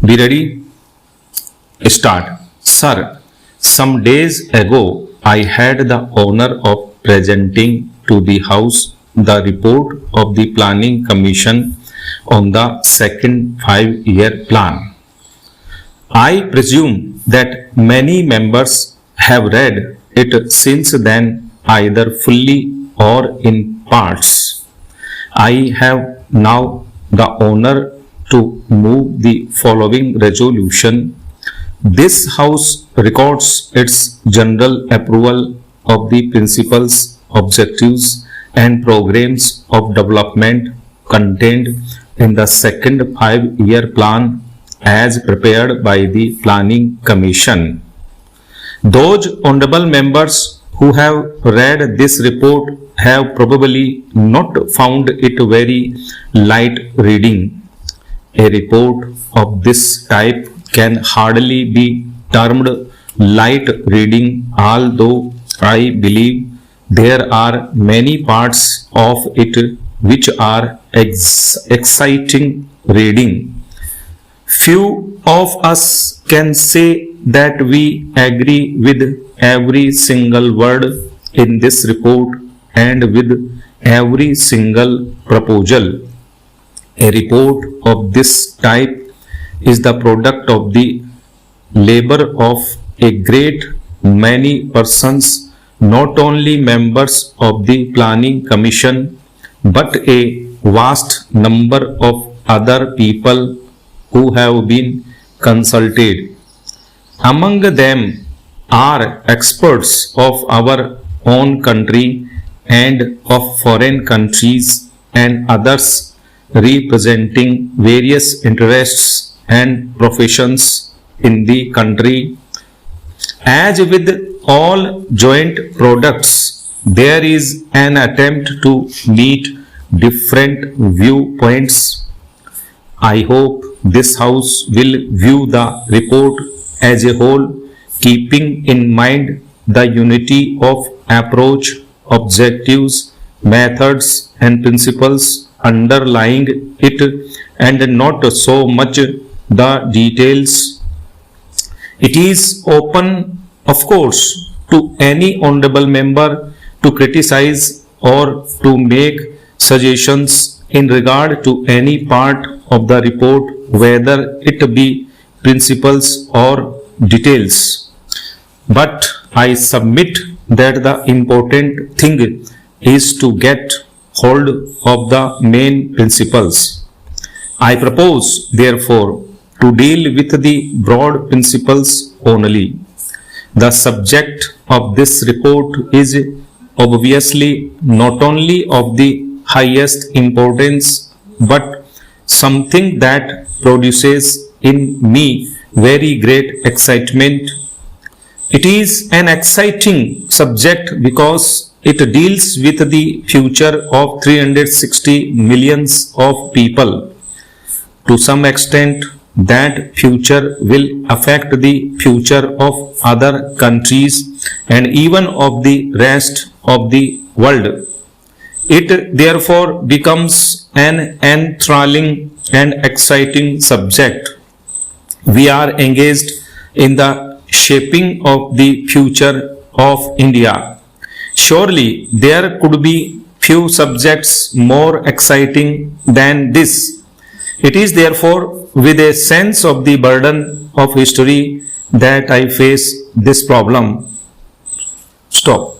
Be ready? Start. Sir, some days ago I had the honor of presenting to the House the report of the Planning Commission on the second 5-year plan. I presume that many members have read it since then, either fully or in parts. I have now the honor to move the following resolution. This House records its general approval of the principles, objectives, and programs of development contained in the second 5-year plan as prepared by the Planning Commission. Those honorable members who have read this report have probably not found it very light reading. A report of this type can hardly be termed light reading, although I believe there are many parts of it which are exciting reading. Few of us can say that we agree with every single word in this report and with every single proposal. A report of this type is the product of the labor of a great many persons, not only members of the Planning Commission, but a vast number of other people who have been consulted. Among them are experts of our own country and of foreign countries and others representing various interests and professions in the country. As with all joint products, there is an attempt to meet different viewpoints. I hope this House will view the report as a whole, keeping in mind the unity of approach, objectives, methods, and principles underlying it, and not so much the details. It is open, of course, to any honorable member to criticize or to make suggestions in regard to any part of the report, whether it be principles or details. But I submit that the important thing is to get hold of the main principles. I propose, therefore, to deal with the broad principles only. The subject of this report is obviously not only of the highest importance, but something that produces in me very great excitement. It is an exciting subject because it deals with the future of 360 millions of people. To some extent, that future will affect the future of other countries and even of the rest of the world. It therefore becomes an enthralling and exciting subject. We are engaged in the shaping of the future of India. Surely there could be few subjects more exciting than this. It is therefore with a sense of the burden of history that I face this problem. Stop.